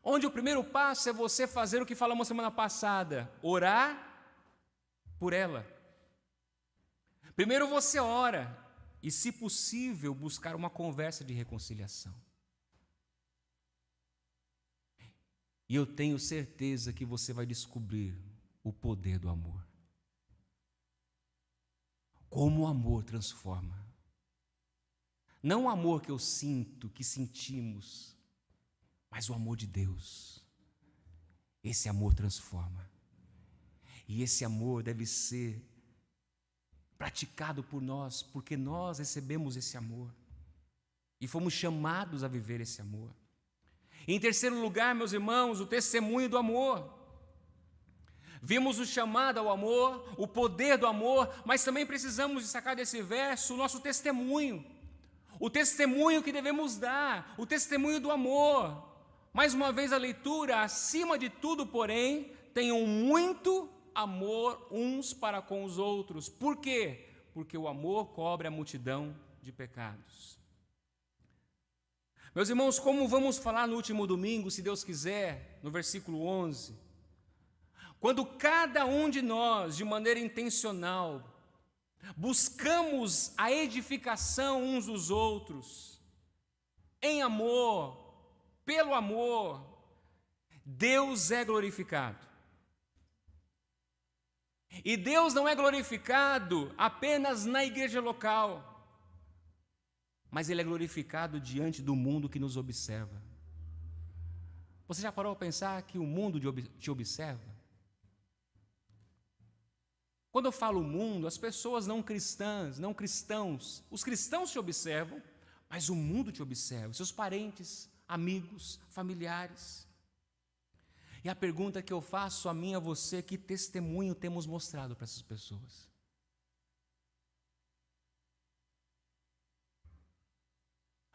onde o primeiro passo é você fazer o que falamos semana passada, orar por ela. Primeiro você ora e, se possível, buscar uma conversa de reconciliação. E eu tenho certeza que você vai descobrir o poder do amor. Como o amor transforma. Não o amor que eu sinto, que sentimos, mas o amor de Deus. Esse amor transforma. E esse amor deve ser praticado por nós, porque nós recebemos esse amor. E fomos chamados a viver esse amor. Em terceiro lugar, meus irmãos, o testemunho do amor. Vimos o chamado ao amor, o poder do amor, mas também precisamos destacar desse verso o nosso testemunho. O testemunho que devemos dar, o testemunho do amor. Mais uma vez a leitura, acima de tudo, porém, tenham muito amor uns para com os outros. Por quê? Porque o amor cobre a multidão de pecados. Meus irmãos, como vamos falar no último domingo, se Deus quiser, no versículo 11, quando cada um de nós, de maneira intencional, buscamos a edificação uns dos outros, em amor, pelo amor, Deus é glorificado. E Deus não é glorificado apenas na igreja local, mas Ele é glorificado diante do mundo que nos observa. Você já parou a pensar que o mundo te observa? Quando eu falo mundo, as pessoas não cristãs, não cristãos, os cristãos te observam, mas o mundo te observa, seus parentes, amigos, familiares. E a pergunta que eu faço a mim e a você, que testemunho temos mostrado para essas pessoas?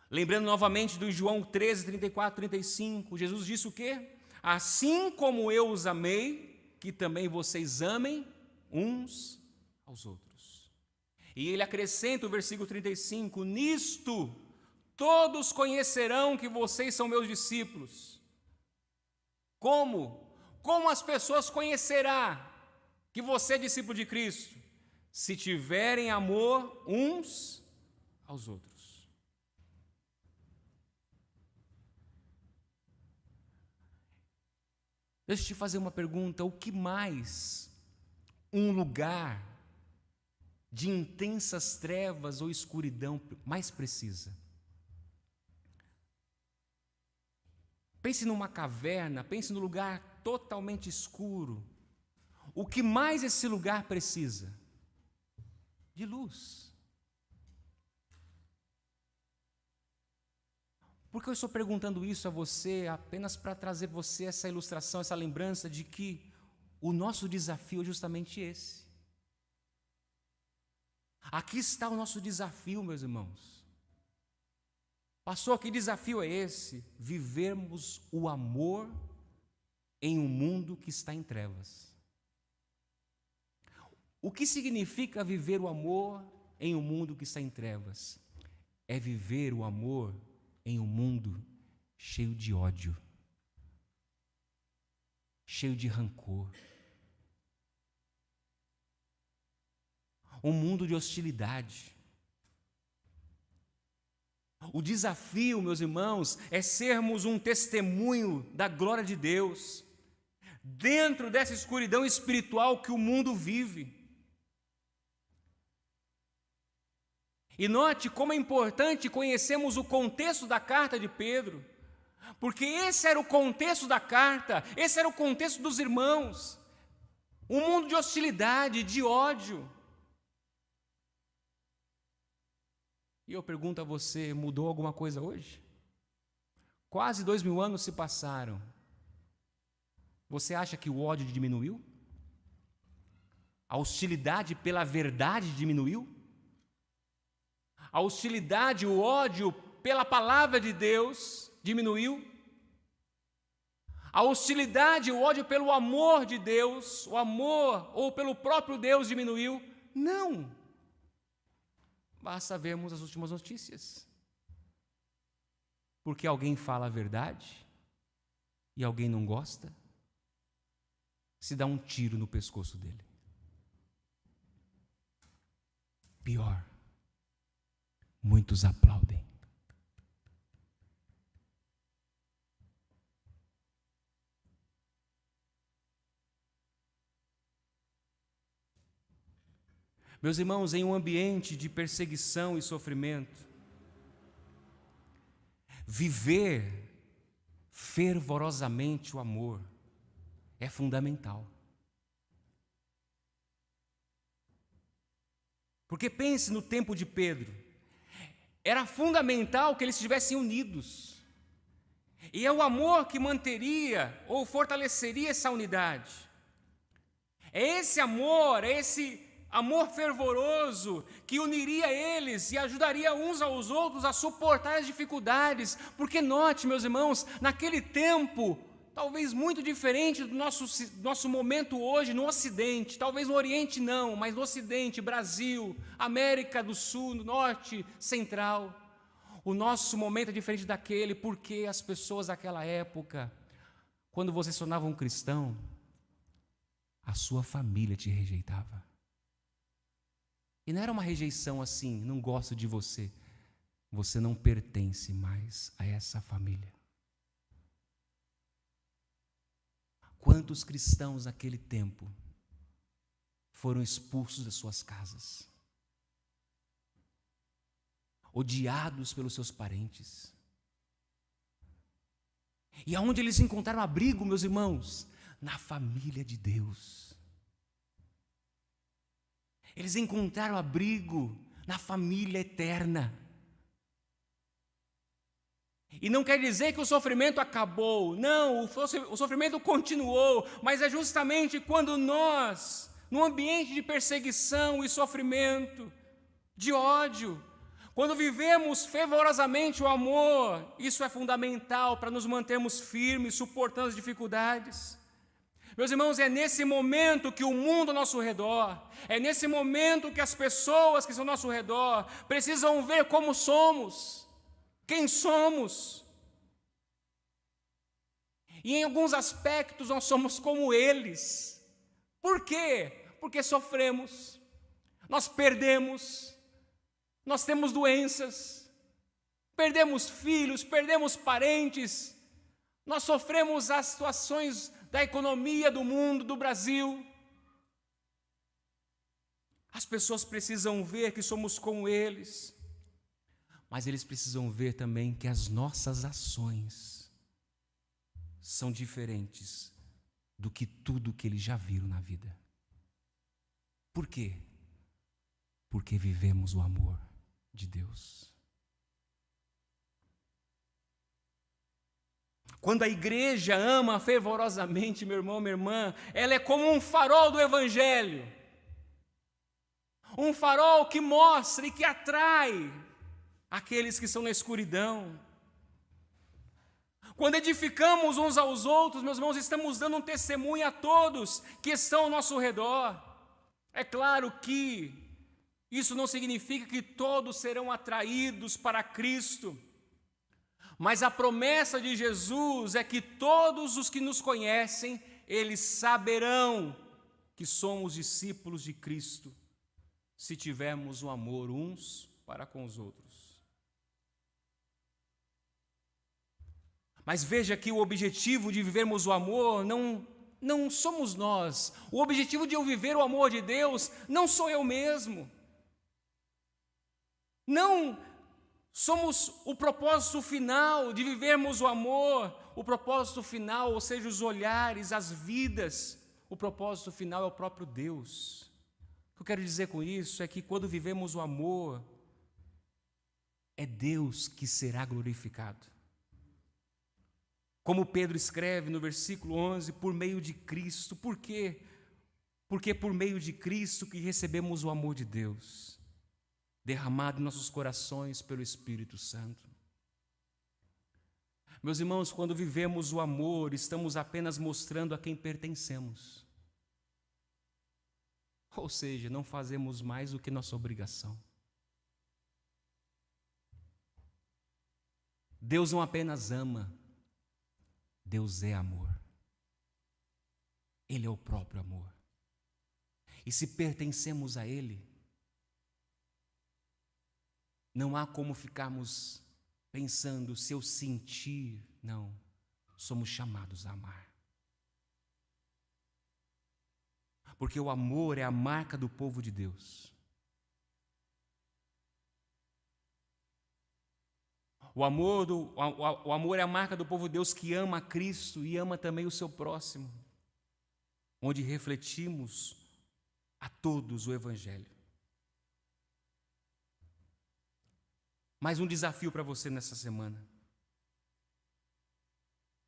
Lembrando novamente do João 13, 34, 35, Jesus disse o quê? Assim como eu os amei, que também vocês amem uns aos outros. E ele acrescenta o versículo 35, nisto todos conhecerão que vocês são meus discípulos. Como? Como as pessoas conhecerão que você é discípulo de Cristo? Se tiverem amor uns aos outros. Deixa eu te fazer uma pergunta, o que mais um lugar de intensas trevas ou escuridão mais precisa? Pense numa caverna, pense num lugar totalmente escuro. O que mais esse lugar precisa? De luz. Por que eu estou perguntando isso a você apenas para trazer você essa ilustração, essa lembrança de que o nosso desafio é justamente esse. Aqui está o nosso desafio, meus irmãos. Pastor, que desafio é esse? Vivermos o amor em um mundo que está em trevas. O que significa viver o amor em um mundo que está em trevas? É viver o amor em um mundo cheio de ódio, cheio de rancor, um mundo de hostilidade. O desafio, meus irmãos, é sermos um testemunho da glória de Deus, dentro dessa escuridão espiritual que o mundo vive. E note como é importante conhecermos o contexto da carta de Pedro, porque esse era o contexto da carta, esse era o contexto dos irmãos, um mundo de hostilidade, de ódio. E eu pergunto a você, mudou alguma coisa hoje? Quase 2000 anos se passaram. Você acha que o ódio diminuiu? A hostilidade pela verdade diminuiu? A hostilidade, o ódio pela palavra de Deus diminuiu? A hostilidade, o ódio pelo amor de Deus, o amor ou pelo próprio Deus diminuiu? Não. Basta vermos as últimas notícias. Porque alguém fala a verdade, e alguém não gosta, se dá um tiro no pescoço dele. Pior, muitos aplaudem. Meus irmãos, em um ambiente de perseguição e sofrimento, viver fervorosamente o amor é fundamental. Porque pense no tempo de Pedro, era fundamental que eles estivessem unidos. E é o amor que manteria ou fortaleceria essa unidade. É esse amor fervoroso que uniria eles e ajudaria uns aos outros a suportar as dificuldades. Porque note, meus irmãos, naquele tempo, talvez muito diferente do nosso momento hoje no Ocidente, talvez no Oriente não, mas no Ocidente, Brasil, América do Sul, Norte, Central, o nosso momento é diferente daquele, porque as pessoas daquela época, quando você se tornava um cristão, a sua família te rejeitava. E não era uma rejeição assim, não gosto de você. Você não pertence mais a essa família. Quantos cristãos naquele tempo foram expulsos das suas casas? Odiados pelos seus parentes. E aonde eles encontraram abrigo, meus irmãos? Na família de Deus. Eles encontraram abrigo na família eterna. E não quer dizer que o sofrimento acabou. Não, o sofrimento continuou. Mas é justamente quando nós, num ambiente de perseguição e sofrimento, de ódio, quando vivemos fervorosamente o amor, isso é fundamental para nos mantermos firmes, suportando as dificuldades. Meus irmãos, é nesse momento que o mundo ao nosso redor, é nesse momento que as pessoas que estão ao nosso redor precisam ver como somos, quem somos. E em alguns aspectos nós somos como eles. Por quê? Porque sofremos, nós perdemos, nós temos doenças, perdemos filhos, perdemos parentes, nós sofremos as situações da economia do mundo, do Brasil. As pessoas precisam ver que somos como eles, mas eles precisam ver também que as nossas ações são diferentes do que tudo que eles já viram na vida. Por quê? Porque vivemos o amor de Deus. Quando a igreja ama fervorosamente, meu irmão, minha irmã, ela é como um farol do Evangelho. Um farol que mostra e que atrai aqueles que estão na escuridão. Quando edificamos uns aos outros, meus irmãos, estamos dando um testemunho a todos que estão ao nosso redor. É claro que isso não significa que todos serão atraídos para Cristo. Mas a promessa de Jesus é que todos os que nos conhecem, eles saberão que somos discípulos de Cristo, se tivermos o amor uns para com os outros. Mas veja que o objetivo de vivermos o amor não somos nós. O objetivo de eu viver o amor de Deus não sou eu mesmo. Não somos o propósito final de vivermos o amor, o propósito final, ou seja, os olhares, as vidas, o propósito final é o próprio Deus. O que eu quero dizer com isso é que quando vivemos o amor, é Deus que será glorificado. Como Pedro escreve no versículo 11, por meio de Cristo. Por quê? Porque por meio de Cristo que recebemos o amor de Deus, derramado em nossos corações pelo Espírito Santo. Meus irmãos, quando vivemos o amor, estamos apenas mostrando a quem pertencemos. Ou seja, não fazemos mais do que nossa obrigação. Deus não apenas ama, Deus é amor. Ele é o próprio amor. E se pertencemos a Ele, não há como ficarmos pensando se eu sentir. Não, somos chamados a amar. Porque o amor é a marca do povo de Deus. O amor é a marca do povo de Deus que ama a Cristo e ama também o seu próximo, onde refletimos a todos o Evangelho. Mais um desafio para você nessa semana.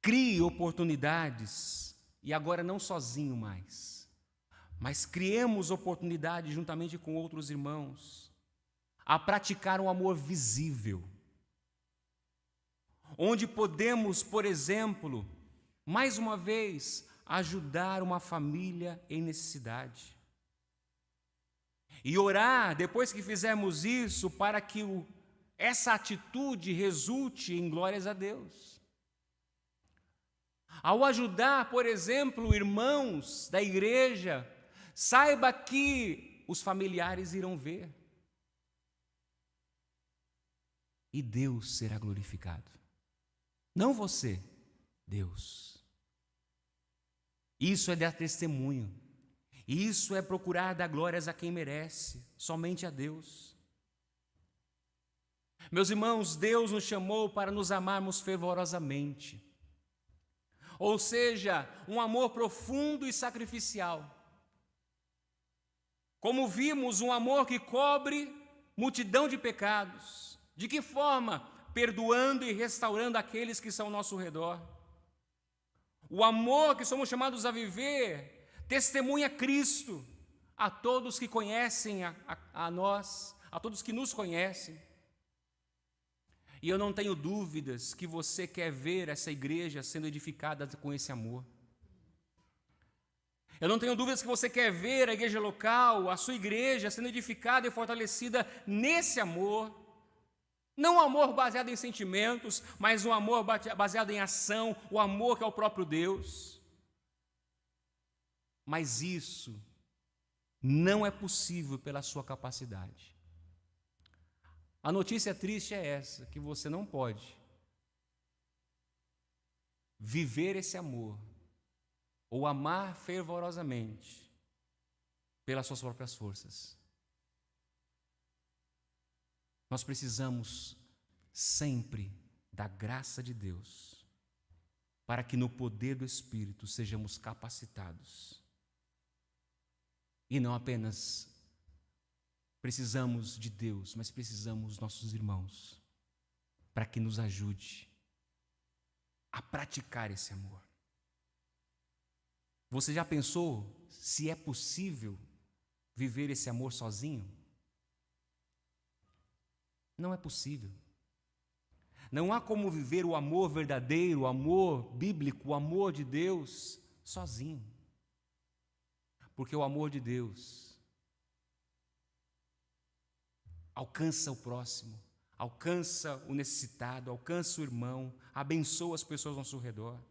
Crie oportunidades, e agora não sozinho mais, mas criemos oportunidades juntamente com outros irmãos, a praticar um amor visível, onde podemos, por exemplo, mais uma vez, ajudar uma família em necessidade. E orar, depois que fizermos isso, para que essa atitude resulte em glórias a Deus. Ao ajudar, por exemplo, irmãos da igreja, saiba que os familiares irão ver. E Deus será glorificado. Não você, Deus. Isso é dar testemunho. Isso é procurar dar glórias a quem merece, somente a Deus. Meus irmãos, Deus nos chamou para nos amarmos fervorosamente. Ou seja, um amor profundo e sacrificial. Como vimos, um amor que cobre multidão de pecados. De que forma? Perdoando e restaurando aqueles que são ao nosso redor. O amor que somos chamados a viver testemunha Cristo a todos que conhecem a nós, a todos que nos conhecem. E eu não tenho dúvidas que você quer ver essa igreja sendo edificada com esse amor. Eu não tenho dúvidas que você quer ver a igreja local, a sua igreja sendo edificada e fortalecida nesse amor. Não um amor baseado em sentimentos, mas um amor baseado em ação, o amor que é o próprio Deus. Mas isso não é possível pela sua capacidade. A notícia triste é essa, que você não pode viver esse amor ou amar fervorosamente pelas suas próprias forças. Nós precisamos sempre da graça de Deus para que no poder do Espírito sejamos capacitados. E não apenas precisamos de Deus, mas precisamos dos nossos irmãos para que nos ajude a praticar esse amor. Você já pensou se é possível viver esse amor sozinho? Não é possível. Não há como viver o amor verdadeiro, o amor bíblico, o amor de Deus sozinho. Porque o amor de Deus alcança o próximo, alcança o necessitado, alcança o irmão, abençoa as pessoas ao nosso redor.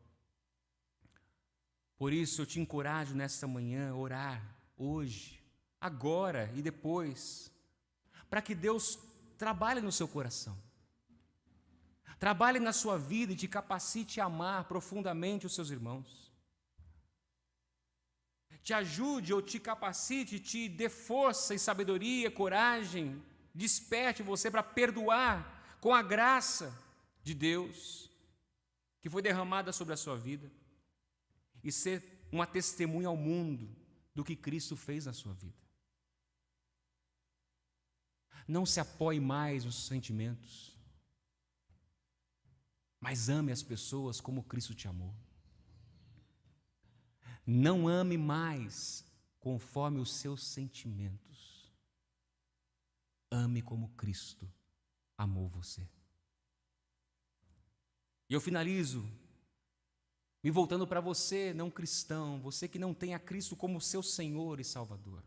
Por isso eu te encorajo nesta manhã a orar, hoje, agora e depois, para que Deus trabalhe no seu coração, trabalhe na sua vida e te capacite a amar profundamente os seus irmãos. Te ajude ou te capacite, te dê força e sabedoria, coragem, desperte você para perdoar com a graça de Deus que foi derramada sobre a sua vida e ser uma testemunha ao mundo do que Cristo fez na sua vida. Não se apoie mais nos sentimentos, mas ame as pessoas como Cristo te amou. Não ame mais conforme os seus sentimentos. Ame como Cristo amou você. E eu finalizo me voltando para você, não cristão, você que não tem a Cristo como seu Senhor e Salvador.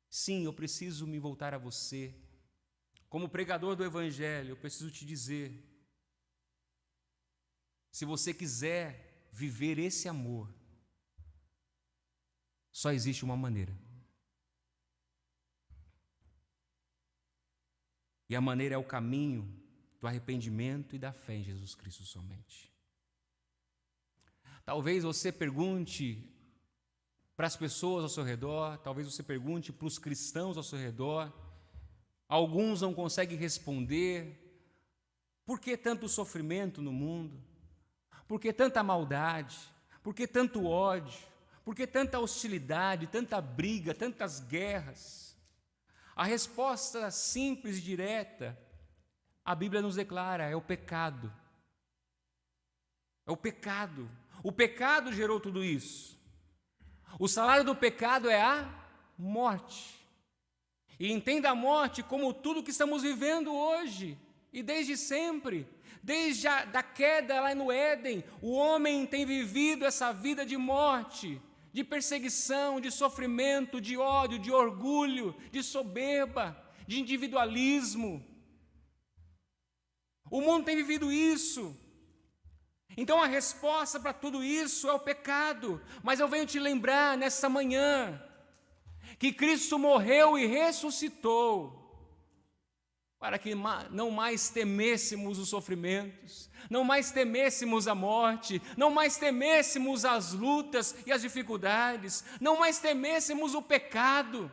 Sim, eu preciso me voltar a você. Como pregador do Evangelho, eu preciso te dizer: se você quiser viver esse amor, só existe uma maneira. E a maneira é o caminho do arrependimento e da fé em Jesus Cristo somente. Talvez você pergunte para as pessoas ao seu redor, talvez você pergunte para os cristãos ao seu redor, alguns não conseguem responder. Por que tanto sofrimento no mundo? Por que tanta maldade? Por que tanto ódio? Por que tanta hostilidade, tanta briga, tantas guerras? A resposta simples e direta, a Bíblia nos declara, é o pecado. É o pecado. O pecado gerou tudo isso. O salário do pecado é a morte. E entenda a morte como tudo que estamos vivendo hoje. E desde sempre, desde a queda lá no Éden, o homem tem vivido essa vida de morte, de perseguição, de sofrimento, de ódio, de orgulho, de soberba, de individualismo. O mundo tem vivido isso. Então a resposta para tudo isso é o pecado. Mas eu venho te lembrar nessa manhã que Cristo morreu e ressuscitou para que não mais temêssemos os sofrimentos, não mais temêssemos a morte, não mais temêssemos as lutas e as dificuldades, não mais temêssemos o pecado.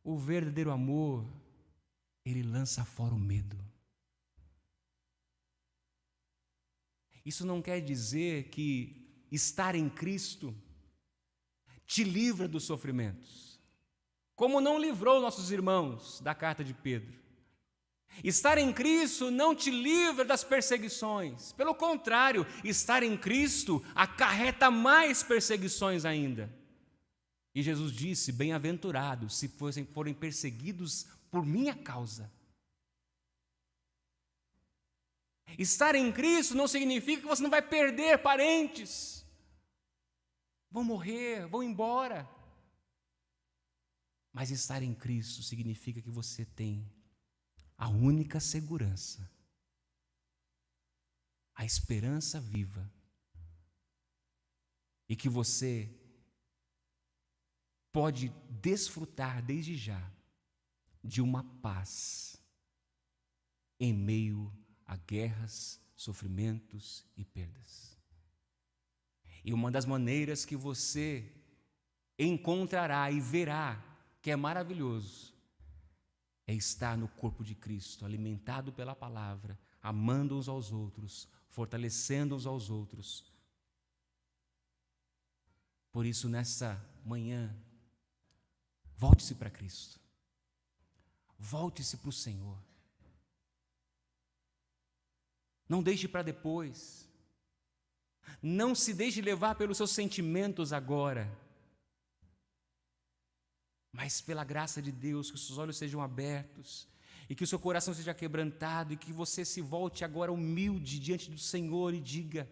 O verdadeiro amor, ele lança fora o medo. Isso não quer dizer que estar em Cristo te livra dos sofrimentos, como não livrou nossos irmãos da carta de Pedro. Estar em Cristo não te livra das perseguições. Pelo contrário, estar em Cristo acarreta mais perseguições ainda. E Jesus disse, bem-aventurados se forem perseguidos por minha causa. Estar em Cristo não significa que você não vai perder parentes. Vão morrer, vão embora. Mas estar em Cristo significa que você tem a única segurança, a esperança viva, e que você pode desfrutar desde já de uma paz em meio a guerras, sofrimentos e perdas. E uma das maneiras que você encontrará e verá que é maravilhoso é estar no corpo de Cristo, alimentado pela palavra, amando uns aos outros, fortalecendo uns aos outros. Por isso, nessa manhã, volte-se para Cristo. Volte-se para o Senhor. Não deixe para depois. Não se deixe levar pelos seus sentimentos agora. Mas pela graça de Deus, que os seus olhos sejam abertos e que o seu coração seja quebrantado e que você se volte agora humilde diante do Senhor e diga: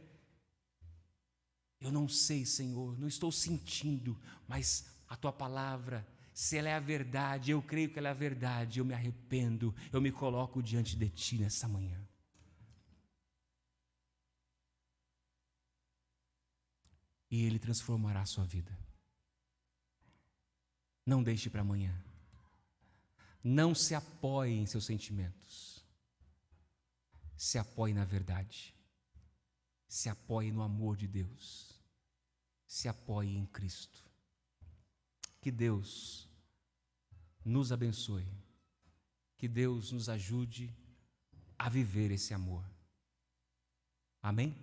eu não sei, Senhor, não estou sentindo, mas a Tua palavra, se ela é a verdade, eu creio que ela é a verdade, eu me arrependo, eu me coloco diante de Ti nessa manhã. E Ele transformará a sua vida. Não deixe para amanhã. Não se apoie em seus sentimentos. Se apoie na verdade. Se apoie no amor de Deus. Se apoie em Cristo. Que Deus nos abençoe. Que Deus nos ajude a viver esse amor. Amém?